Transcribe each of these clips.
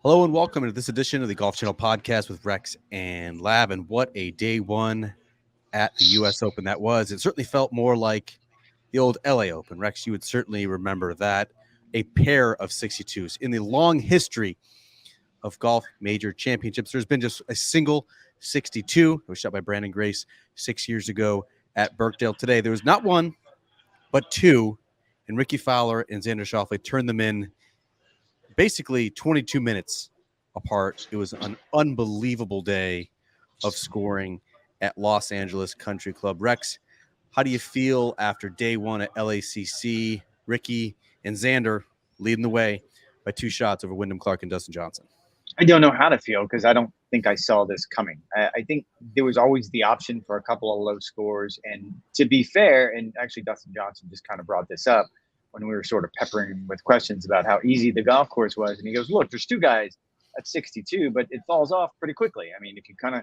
Hello and welcome to this edition of the Golf Channel podcast with Rex and Lav. And what a day one at the U.S. Open that was. It certainly felt more like the old L.A. Open. Rex, you would certainly remember that. A pair of 62s. In the long history of golf major championships, there's been just a single 62. It was shot by Brandon Grace 6 years ago at Birkdale. Today, there was not one, but two. And Rickie Fowler and Xander Schauffele turned them in basically 22 minutes apart. It was an unbelievable day of scoring at Los Angeles Country Club. Rex, how do you feel after day one at LACC? Rickie and Xander leading the way by two shots over Wyndham Clark and Dustin Johnson. I don't know how to feel because I don't think I saw this coming. I think there was always the option for a couple of low scores. And to be fair, and actually Dustin Johnson just kind of brought this up when we were sort of peppering him with questions about how easy the golf course was. And he goes, look, there's two guys at 62, but it falls off pretty quickly. I mean, if you kind of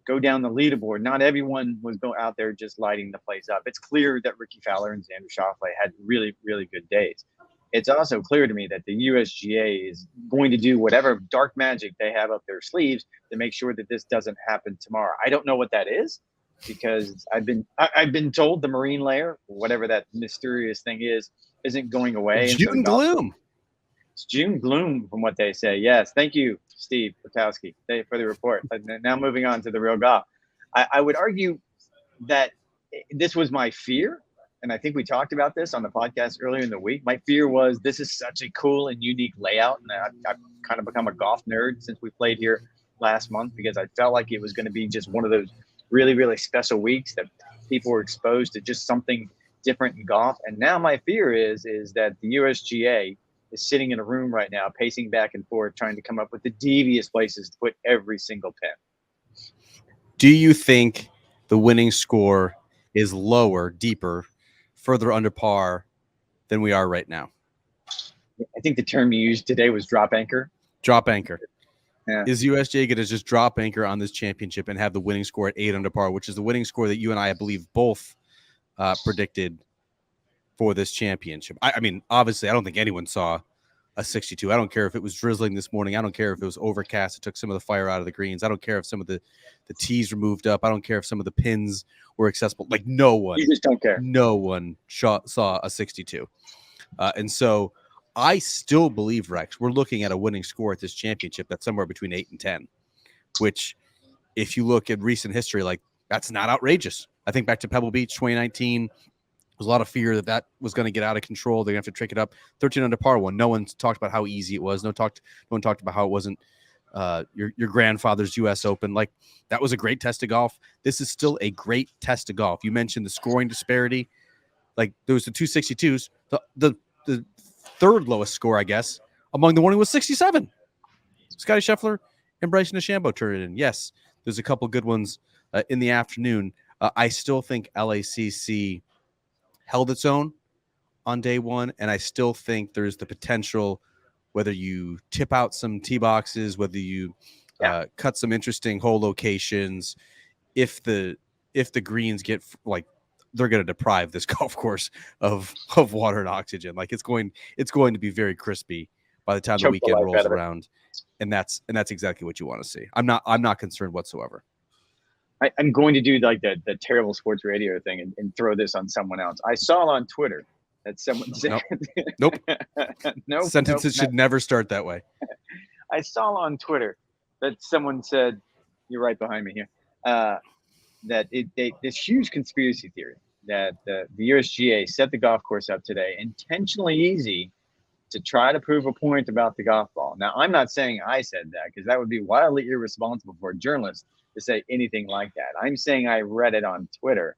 go down the leaderboard, not everyone was out there just lighting the place up. It's clear that Rickie Fowler and Xander Schauffele had really, really good days. It's also clear to me that the USGA is going to do whatever dark magic they have up their sleeves to make sure that this doesn't happen tomorrow. I don't know what that is because I've been told the marine layer, whatever that mysterious thing is, isn't going away. June gloom. It's June gloom from what they say. Yes. Thank you, Steve Bukowski, for the report. But now moving on to the real golf. I would argue that this was my fear. And I think we talked about this on the podcast earlier in the week. My fear was this is such a cool and unique layout. And I've kind of become a golf nerd since we played here last month because I felt like it was going to be just one of those really, really special weeks that people were exposed to just something different in golf. And now my fear is that the USGA is sitting in a room right now, pacing back and forth, trying to come up with the devious places to put every single pin. Do you think the winning score is lower, deeper, further under par than we are right now? I think the term you used today was drop anchor. Drop anchor. Yeah. Is USGA going to just drop anchor on this championship and have the winning score at 8 under par, which is the winning score that you and I believe both predicted for this championship? I mean, obviously, I don't think anyone saw a 62. I don't care if it was drizzling this morning. I don't care if it was overcast. It took some of the fire out of the greens. I don't care if some of the tees were moved up. I don't care if some of the pins were accessible. Like no one. You just don't care. No one saw a 62. And so I still believe, Rex, we're looking at a winning score at this championship that's somewhere between 8 and 10, which if you look at recent history, like that's not outrageous. I think back to Pebble Beach 2019, there's a lot of fear that was going to get out of control. They're going to have to trick it up. 13 under par one. No one talked about how easy it was. No one talked about how it wasn't your grandfather's U.S. Open. Like that was a great test of golf. This is still a great test of golf. You mentioned the scoring disparity. Like there was the 262s. The third lowest score, I guess, among the morning was 67. Scottie Scheffler and Bryson DeChambeau turned it in. Yes, there's a couple good ones in the afternoon. I still think LACC held its own on day one, and I still think there's the potential, whether you tip out some tee boxes, whether you cut some interesting hole locations, if the greens get like they're going to deprive this golf course of water and oxygen. Like it's going to be very crispy by the time the weekend rolls around, and that's exactly what you want to see. I'm not concerned whatsoever. I'm going to do like the terrible sports radio thing and throw this on someone else. I saw on Twitter that someone said, Nope. Nope. Sentences should never start that way. I saw on Twitter that someone said, you're right behind me here, that this huge conspiracy theory that the USGA set the golf course up today intentionally easy to try to prove a point about the golf ball. Now, I'm not saying I said that because that would be wildly irresponsible for a journalist to say anything like that. I'm saying I read it on Twitter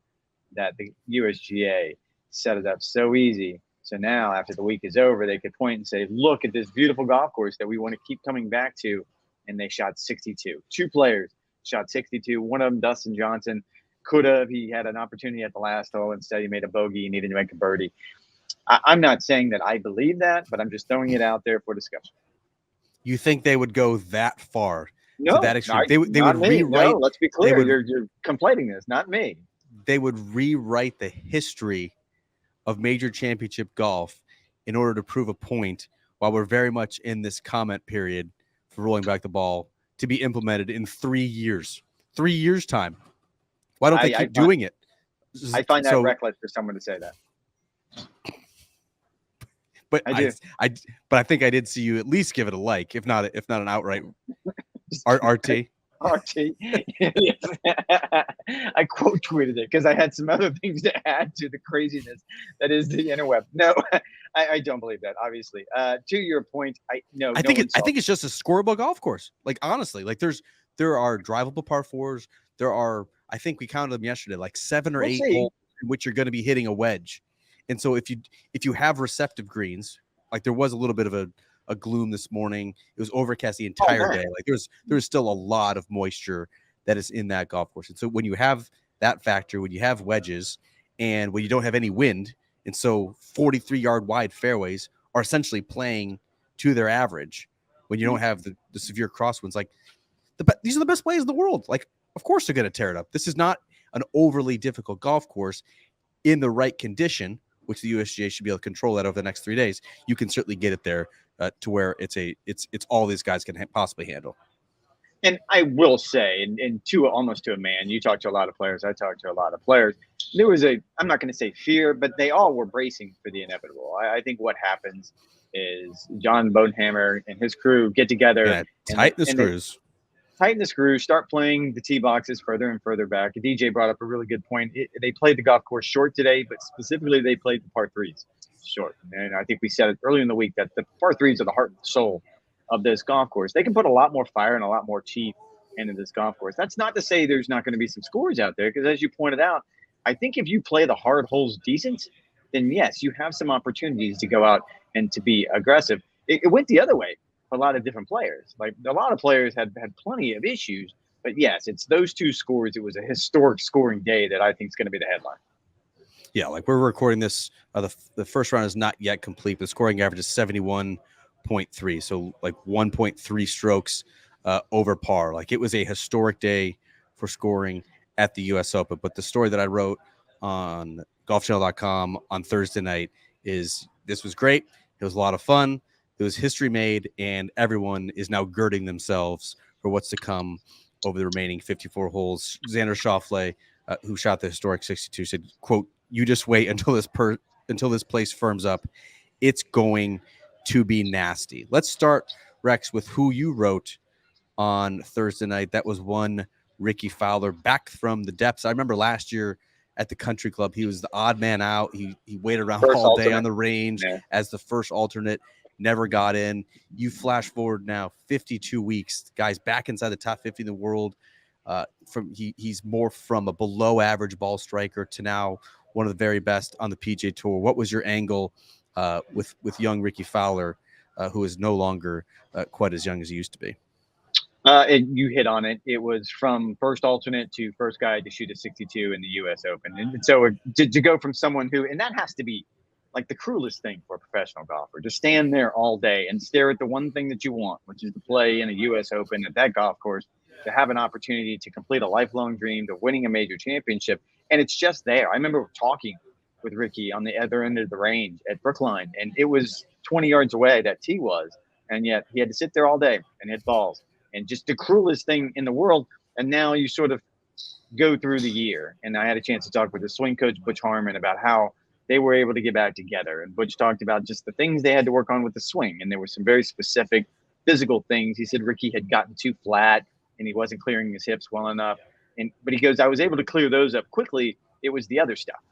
that the USGA set it up so easy. So now after the week is over, they could point and say, look at this beautiful golf course that we want to keep coming back to. And they shot 62. Two players shot 62. One of them, Dustin Johnson, he had an opportunity at the last hole. Instead, he made a bogey. He needed to make a birdie. I'm not saying that I believe that, but I'm just throwing it out there for discussion. You think they would go that far? No, to that extreme? They would rewrite. No, let's be clear. You're conflating this, not me. They would rewrite the history of major championship golf in order to prove a point while we're very much in this comment period for rolling back the ball to be implemented in 3 years. 3 years time. Why don't they keep doing it? I find that reckless for someone to say that. But I think I did see you at least give it a like, if not an outright RT. RT. I quote tweeted it because I had some other things to add to the craziness that is the interweb. No, I don't believe that. Obviously, to your point, I think it's just a scoreable golf course. Like honestly, like there are drivable par fours. There are, I think we counted them yesterday, like 7 or 8 holes in which you're going to be hitting a wedge. And so if you have receptive greens, like there was a little bit of a gloom this morning. It was overcast the entire day. Like there's still a lot of moisture that is in that golf course. And so when you have that factor, when you have wedges, and when you don't have any wind, and so 43-yard wide fairways are essentially playing to their average, when you don't have the severe crosswinds, like these are the best plays in the world. Like, of course they're going to tear it up. This is not an overly difficult golf course in the right condition, which the USGA should be able to control that over the next 3 days. You can certainly get it there to where it's all these guys can possibly handle. And I will say, and almost to a man, you talk to a lot of players, I talk to a lot of players. There was I'm not going to say fear, but they all were bracing for the inevitable. I think what happens is John Bodenhammer and his crew get together, tighten the screws, start playing the tee boxes further and further back. DJ brought up a really good point. They played the golf course short today, but specifically they played the par threes short. And I think we said it earlier in the week that the par threes are the heart and soul of this golf course. They can put a lot more fire and a lot more teeth into this golf course. That's not to say there's not going to be some scores out there, because as you pointed out, I think if you play the hard holes decent, then yes, you have some opportunities to go out and to be aggressive. It went the other way for a lot of different players. Like a lot of players had plenty of issues, but yes, it's those two scores. It was a historic scoring day that I think is going to be the headline. Yeah, like we're recording this. The first round is not yet complete. The scoring average is 71.3, so like 1.3 strokes over par. Like it was a historic day for scoring at the U.S. Open. But the story that I wrote on golfchannel.com on Thursday night is this was great. It was a lot of fun. It was history made, and everyone is now girding themselves for what's to come over the remaining 54 holes. Xander Schauffele, who shot the historic 62, said, quote, "You just wait until this place firms up. It's going to be nasty." Let's start, Rex, with who you wrote on Thursday night. That was one Rickie Fowler, back from the depths. I remember last year at the country club, he was the odd man out. He waited around all day on the range as the first alternate, never got in. You flash forward now 52 weeks, the guy's back inside the top 50 in the world. He's more from a below average ball striker to now one of the very best on the PGA Tour. What was your angle with young Rickie Fowler, who is no longer quite as young as he used to be? You hit on it. It was from first alternate to first guy to shoot a 62 in the U.S. Open. And so to go from someone who, and that has to be like the cruelest thing for a professional golfer, to stand there all day and stare at the one thing that you want, which is to play in a U.S. Open at that golf course, to have an opportunity to complete a lifelong dream, to winning a major championship. And it's just there. I remember talking with Rickie on the other end of the range at Brookline, and it was 20 yards away, that tee was, and yet he had to sit there all day and hit balls. And just the cruelest thing in the world. And now you sort of go through the year. And I had a chance to talk with the swing coach, Butch Harmon, about how they were able to get back together. And Butch talked about just the things they had to work on with the swing. And there were some very specific physical things. He said Rickie had gotten too flat and he wasn't clearing his hips well enough. But he goes, I was able to clear those up quickly. It was the other stuff.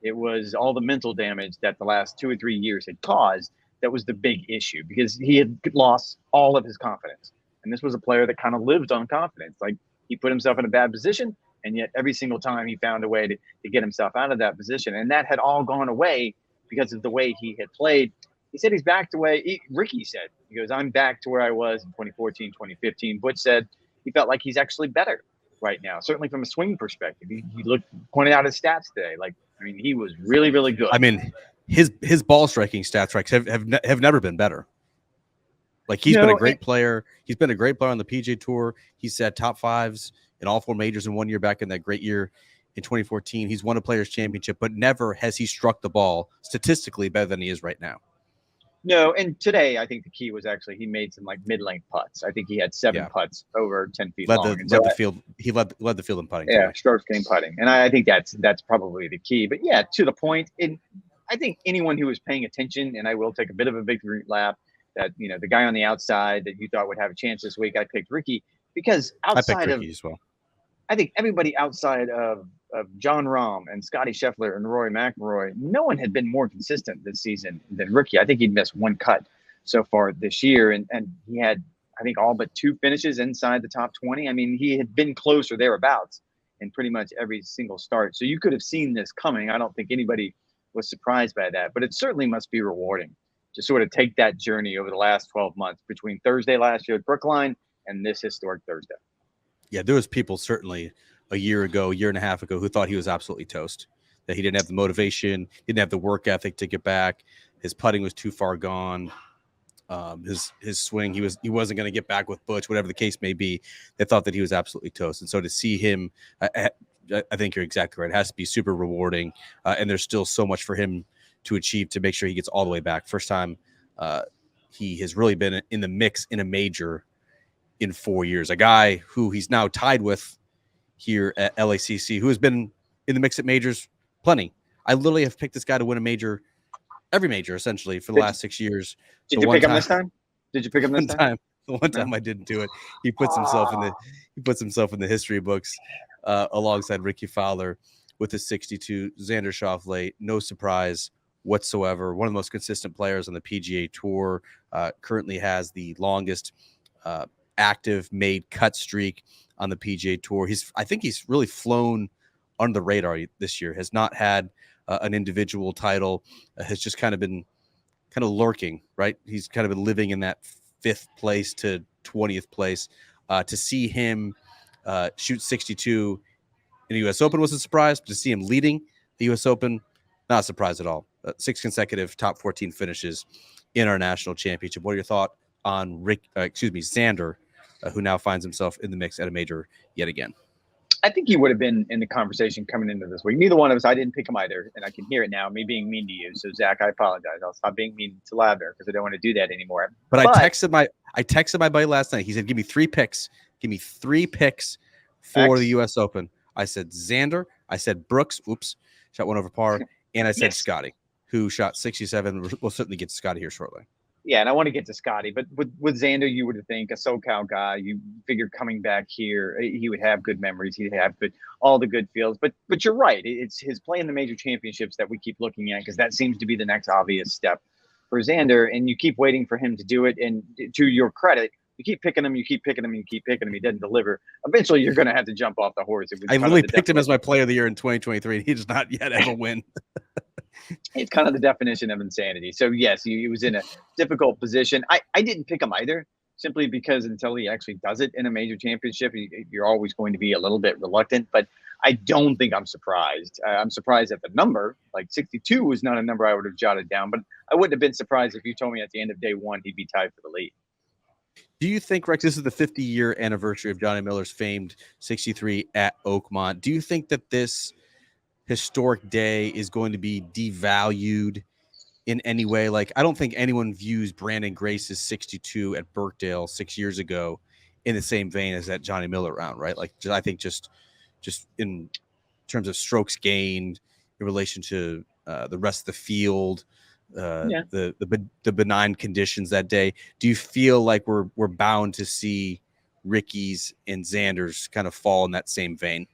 It was all the mental damage that the last 2 or 3 years had caused. That was the big issue, because he had lost all of his confidence. And this was a player that kind of lived on confidence. Like, he put himself in a bad position, and yet every single time he found a way to get himself out of that position. And that had all gone away because of the way he had played. He said he's back to Rickie said, he goes, I'm back to where I was in 2014, 2015. Butch said he felt like he's actually better right now, certainly from a swing perspective. He pointed out his stats today. Like, I mean, he was really, really good. I mean, his ball striking stats, Rex, have never been better. Like, he's been a great player. He's been a great player on the PGA Tour. He's had top fives in all 4 majors in 1 year back in that great year in 2014. He's won a Players' Championship, but never has he struck the ball statistically better than he is right now. No, and today I think the key was actually he made some like mid-length putts. I think he had 7 Yeah, putts over 10 feet led long. the And so led the field. He led the field in putting yeah, today. strokes gained putting, and I think that's probably the key. But yeah, to the point. I think anyone who was paying attention, and I will take a bit of a victory lap, that the guy on the outside that you thought would have a chance this week, I picked Rickie because I picked outside of Rickie as well. I think everybody outside of John Rahm and Scottie Scheffler and Rory McIlroy, no one had been more consistent this season than Rickie. I think he'd missed one cut so far this year, and he had, I think, all but 2 finishes inside the top 20. I mean, he had been close or thereabouts in pretty much every single start. So you could have seen this coming. I don't think anybody was surprised by that, but it certainly must be rewarding to sort of take that journey over the last 12 months between Thursday last year at Brookline and this historic Thursday. Yeah, there was people certainly a year and a half ago, who thought he was absolutely toast, that he didn't have the motivation, didn't have the work ethic to get back. His putting was too far gone. His swing, he wasn't going to get back with Butch, whatever the case may be. They thought that he was absolutely toast. And so to see him, I think you're exactly right. It has to be super rewarding. And there's still so much for him to achieve to make sure he gets all the way back. First time he has really been in the mix in a major in 4 years. A guy who he's now tied with here at LACC, who has been in the mix at majors plenty. I literally have picked this guy to win a major, every major essentially, for the last 6 years. Did you pick him this time? Did you pick him this time? The one time I didn't do it. He puts himself in the history books alongside Rickie Fowler with his 62. Xander Schauffele, no surprise whatsoever. One of the most consistent players on the PGA Tour. Currently has the longest active made cut streak on the PGA Tour. I think he's really flown under the radar this year. Has not had an individual title. Has just kind of been lurking, right? He's kind of been living in that 5th place to 20th place. To see him shoot 62 in the U.S. Open was a surprise. But to see him leading the U.S. Open, not a surprise at all. 6 consecutive top 14 finishes in our national championship. What are your thoughts on Xander, who now finds himself in the mix at a major yet again? I think he would have been in the conversation coming into this week. Neither one of us, I didn't pick him either, and I can hear it now, me being mean to you. So, Zach, I apologize. I'll stop being mean to Lavner because I don't want to do that anymore. But I texted my buddy last night. He said, give me 3 picks. Give me 3 picks for the U.S. Open. I said Xander. I said Brooks. Oops. Shot one over par. And I said Scottie, who shot 67. We'll certainly get to Scottie here shortly. Yeah, and I want to get to Scottie, but with Xander, you would think a SoCal guy. You figure coming back here, he would have good memories. He'd have all the good feels. But you're right. It's his play in the major championships that we keep looking at, because that seems to be the next obvious step for Xander. And you keep waiting for him to do it. And to your credit, you keep picking him. He doesn't deliver. Eventually, you're going to have to jump off the horse. I literally picked him as my player of the year in 2023, and he does not yet have a win. It's kind of the definition of insanity. So, yes, he was in a difficult position. I didn't pick him either, simply because until he actually does it in a major championship, you're always going to be a little bit reluctant. But I don't think I'm surprised. I'm surprised at the number. Like 62 was not a number I would have jotted down, but I wouldn't have been surprised if you told me at the end of day one he'd be tied for the lead. Do you think, Rex, this is the 50-year anniversary of Johnny Miller's famed 63 at Oakmont? Do you think that this historic day is going to be devalued in any way? Like, I don't think anyone views Brandon Grace's 62 at Birkdale 6 years ago in the same vein as that Johnny Miller round, right? Like, I think just in terms of strokes gained in relation to the rest of the field, the benign conditions that day. Do you feel like we're bound to see Rickie's and Xander's kind of fall in that same vein?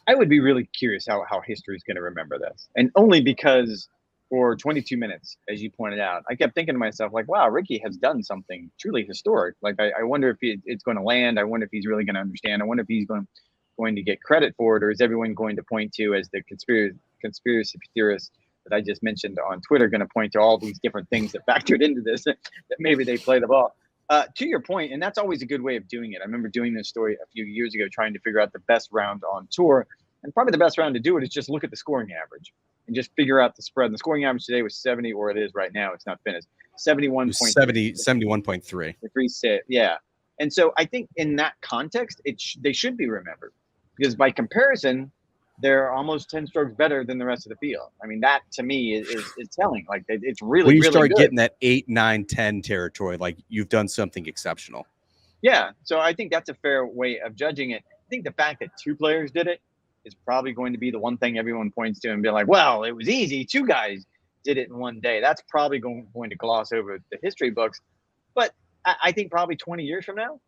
I would be really curious how history is going to remember this. And only because for 22 minutes, as you pointed out, I kept thinking to myself, like, wow, Rickie has done something truly historic. Like, I wonder if it's going to land. I wonder if he's really going to understand. I wonder if he's going to get credit for it, or is everyone going to point to, as the conspiracy theorists that I just mentioned on Twitter, going to point to all these different things that factored into this, that maybe they play the ball. To your point, and that's always a good way of doing it. I remember doing this story a few years ago, trying to figure out the best round on tour. And probably the best round to do it is just look at the scoring average and just figure out the spread. And the scoring average today was 70, or it is right now. It's not finished. 71.3. Yeah. And so I think in that context, they should be remembered, because by comparison, they're almost 10 strokes better than the rest of the field. I mean, that to me is telling. Like, it's really, when you really start good. getting that 8, 9, 10 territory, like you've done something exceptional. Yeah. So I think that's a fair way of judging it. I think the fact that 2 players did it is probably going to be the one thing everyone points to and be like, well, it was easy. 2 guys did it in one day. That's probably going to gloss over the history books. But I think probably 20 years from now,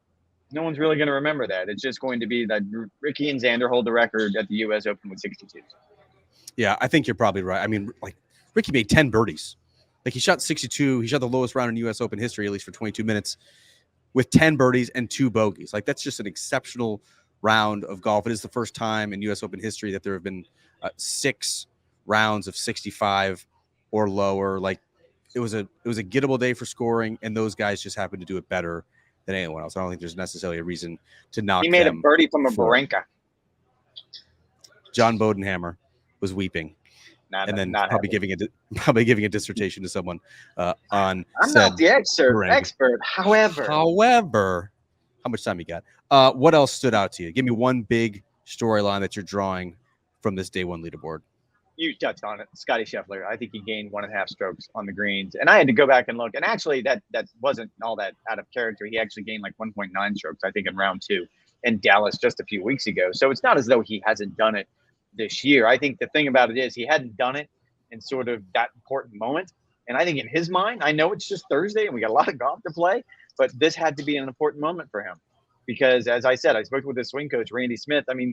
no one's really going to remember that. It's just going to be that Rickie and Xander hold the record at the U.S. Open with 62s. Yeah, I think you're probably right. I mean, like Rickie made 10 birdies. Like he shot 62. He shot the lowest round in U.S. Open history, at least for 22 minutes, with 10 birdies and 2 bogeys. Like that's just an exceptional round of golf. It is the first time in U.S. Open history that there have been 6 rounds of 65 or lower. Like it was a gettable day for scoring, and those guys just happened to do it better than anyone else. I don't think there's necessarily a reason to knock them. He made a birdie from a Barenka. John Bodenhammer was weeping. And then probably giving a dissertation to someone on. I'm not the expert. However, how much time you got? What else stood out to you? Give me one big storyline that you're drawing from this day one leaderboard. You touched on it, Scottie Scheffler. I think he gained 1.5 strokes on the greens, and I had to go back and look. And actually, that wasn't all that out of character. He actually gained like 1.9 strokes, I think, in round 2 in Dallas just a few weeks ago. So it's not as though he hasn't done it this year. I think the thing about it is he hadn't done it in sort of that important moment. And I think in his mind, I know it's just Thursday and we got a lot of golf to play, but this had to be an important moment for him. Because as I said, I spoke with his swing coach, Randy Smith. I mean,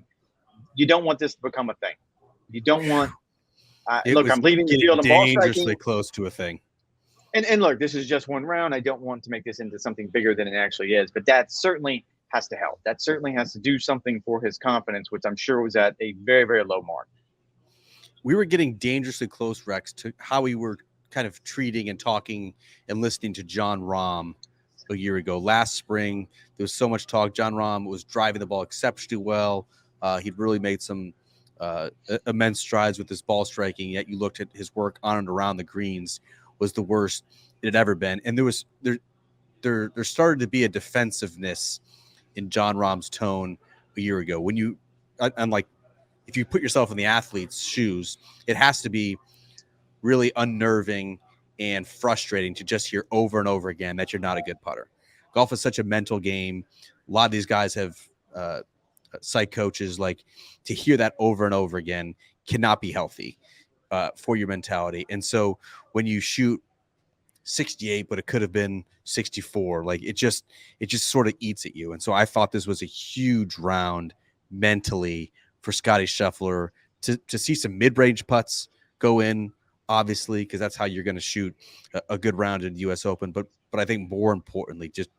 you don't want this to become a thing. You don't want look, I'm leaving the field and ball striking. Dangerously close to a thing. And look, this is just one round. I don't want to make this into something bigger than it actually is, but that certainly has to help. That certainly has to do something for his confidence, which I'm sure was at a very, very low mark. We were getting dangerously close, Rex, to how we were kind of treating and talking and listening to Jon Rahm a year ago. Last spring, there was so much talk. Jon Rahm was driving the ball exceptionally well. He'd really made some immense strides with his ball striking, yet you looked at his work on and around the greens was the worst it had ever been. And there started to be a defensiveness in Jon Rahm's tone a year ago. When you, unlike if you put yourself in the athlete's shoes, it has to be really unnerving and frustrating to just hear over and over again that you're not a good putter. Golf is such a mental game. A lot of these guys have psych coaches. Like, to hear that over and over again cannot be healthy for your mentality. And so when you shoot 68, but it could have been 64, like it just sort of eats at you. And so I thought this was a huge round mentally for Scottie Scheffler to see some mid-range putts go in, obviously, because that's how you're going to shoot a good round in the U.S. Open. But I think more importantly, just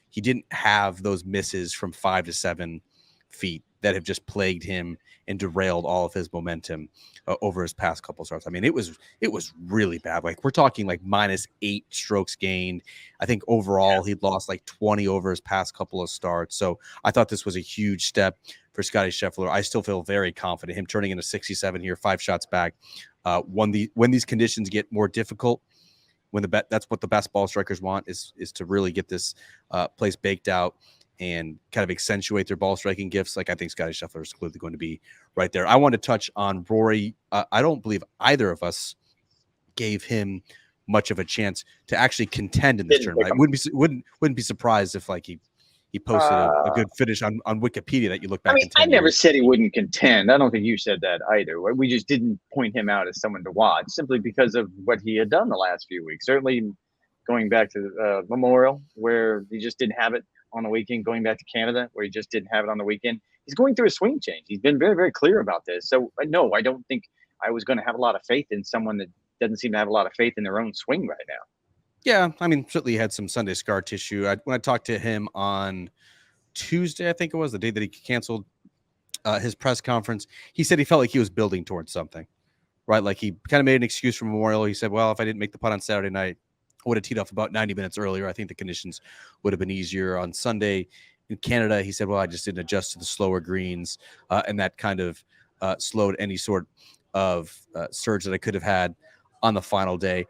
he didn't have those misses from 5 to 7 feet that have just plagued him and derailed all of his momentum over his past couple starts. I mean, it was really bad. Like, we're talking like -8 strokes gained. I think overall he'd lost like 20 over his past couple of starts. So I thought this was a huge step for Scottie Scheffler. I still feel very confident him turning into 67 here, 5 shots back. When these conditions get more difficult, that's what the best ball strikers want is to really get this place baked out and kind of accentuate their ball striking gifts. Like, I think Scottie Scheffler is clearly going to be right there. I want to touch on Rory. I don't believe either of us gave him much of a chance to actually contend in this tournament. I wouldn't be surprised if like he posted a good finish on Wikipedia that you look back. I never said he wouldn't contend. I don't think you said that either. We just didn't point him out as someone to watch simply because of what he had done the last few weeks. Certainly going back to Memorial, where he just didn't have it on the weekend, going back to Canada, where he just didn't have it on the weekend. He's going through a swing change. He's been very, very clear about this. So, no, I don't think I was going to have a lot of faith in someone that doesn't seem to have a lot of faith in their own swing right now. Yeah, I mean, certainly he had some Sunday scar tissue. When I talked to him on Tuesday, I think it was, the day that he canceled his press conference, he said he felt like he was building towards something, right? Like, he kind of made an excuse for Memorial. He said, well, if I didn't make the putt on Saturday night, I would have teed off about 90 minutes earlier. I think the conditions would have been easier on Sunday. In Canada, he said, well, I just didn't adjust to the slower greens, and that kind of slowed any sort of surge that I could have had on the final day.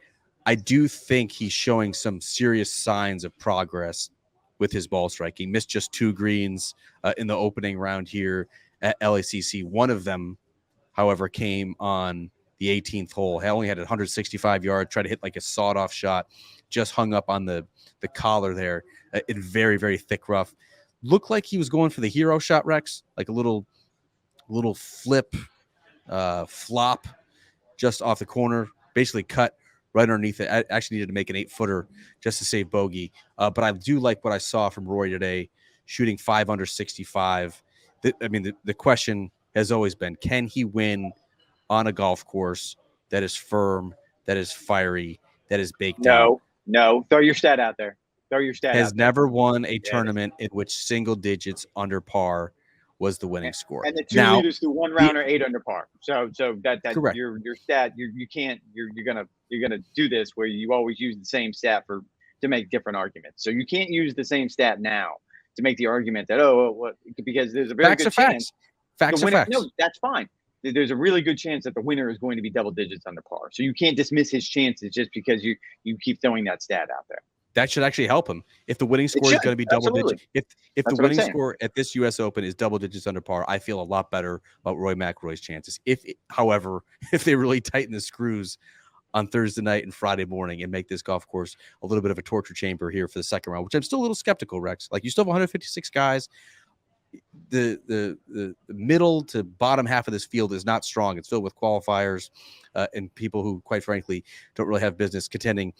I do think he's showing some serious signs of progress with his ball striking. Missed just 2 greens in the opening round here at LACC. One of them however, came on the 18th hole. He only had 165 yards, tried to hit like a sawed-off shot, just hung up on the collar there in very, very thick rough. Looked like he was going for the hero shot, Rex, like a little flip, flop just off the corner, basically cut right underneath it. I actually needed to make an 8-footer just to save bogey. But I do like what I saw from Rory today, shooting 5 under 65. The question has always been, can he win on a golf course that is firm, that is fiery, that is baked out? No. Throw your stat out there. Has never won a tournament in which single digits under par was the winning score. And the two leaders through one round are 8 under par. So that correct. Your stat, you can't, you're gonna do this where you always use the same stat to make different arguments. So you can't use the same stat now to make the argument that because there's a very good chance. Facts are facts. No, that's fine. There's a really good chance that the winner is going to be double digits under par. So you can't dismiss his chances just because you keep throwing that stat out there. That should actually help him. If the winning score is going to be double digits, if the winning score at this U.S. Open is double digits under par, I feel a lot better about Rory McIlroy's chances. However, if they really tighten the screws on Thursday night and Friday morning and make this golf course a little bit of a torture chamber here for the second round, which I'm still a little skeptical, Rex. Like, you still have 156 guys. The middle to bottom half of this field is not strong. It's filled with qualifiers and people who, quite frankly, don't really have business contending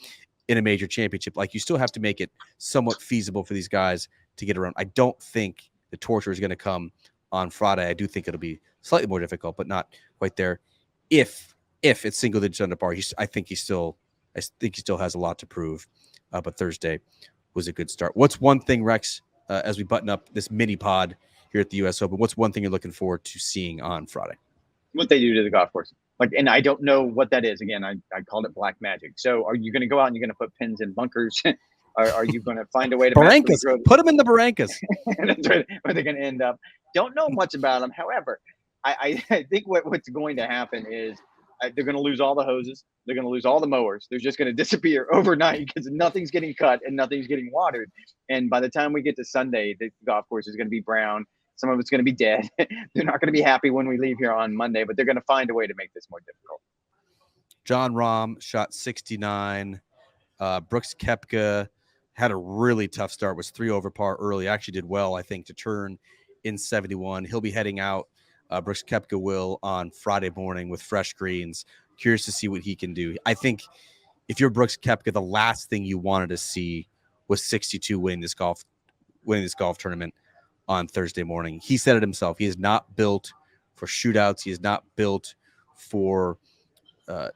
in a major championship. Like, you still have to make it somewhat feasible for these guys to get around. I don't think the torture is going to come on Friday. I do think it'll be slightly more difficult, but not quite there. If it's single digits under par, I think he still has a lot to prove. But Thursday was a good start. What's one thing, Rex, as we button up this mini pod here at the U.S. Open, what's one thing you're looking forward to seeing on Friday? What they do to the golf course. And I don't know what that is. Again, I called it black magic. So are you going to go out and you're going to put pins in bunkers? Are you going to find a way to barrancas? Put them in the barrancas. That's where they're going to end up. Don't know much about them. However, I think what's going to happen is they're going to lose all the hoses. They're going to lose all the mowers. They're just going to disappear overnight because nothing's getting cut and nothing's getting watered. And by the time we get to Sunday, the golf course is going to be brown. Some of it's going to be dead. They're not going to be happy when we leave here on Monday, but they're going to find a way to make this more difficult. Jon Rahm shot 69. Brooks Koepka had a really tough start, was 3 over par early. Actually did well, I think, to turn in 71. He'll be heading out. Brooks Koepka will on Friday morning with fresh greens. Curious to see what he can do. I think if you're Brooks Koepka, the last thing you wanted to see was 62 winning this golf tournament on Thursday morning. He said it himself. He is not built for shootouts. He is not built for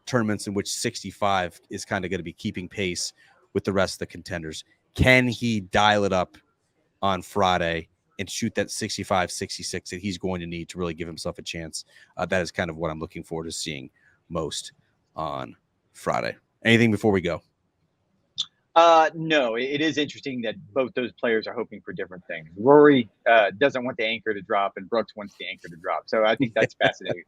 tournaments in which 65 is kind of going to be keeping pace with the rest of the contenders. Can he dial it up on Friday and shoot that 65, 66 that he's going to need to really give himself a chance? That is kind of what I'm looking forward to seeing most on Friday. Anything before we go? No, it is interesting that both those players are hoping for different things. Rory doesn't want the anchor to drop, and Brooks wants the anchor to drop. So I think that's fascinating.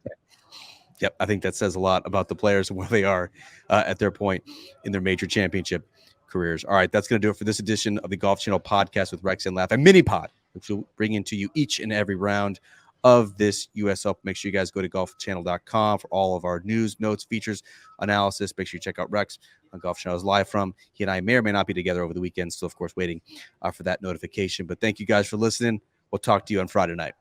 Yep, I think that says a lot about the players and where they are at their point in their major championship careers. All right, that's going to do it for this edition of the Golf Channel podcast with Rex and Lav, a mini pod, which will bring into you each and every round of this U.S. Open. Make sure you guys go to golfchannel.com for all of our news, notes, features, analysis. Make sure you check out Rex on Golf Channel's live from. He and I may or may not be together over the weekend, so of course waiting for that notification. But thank you guys for listening. We'll talk to you on Friday night.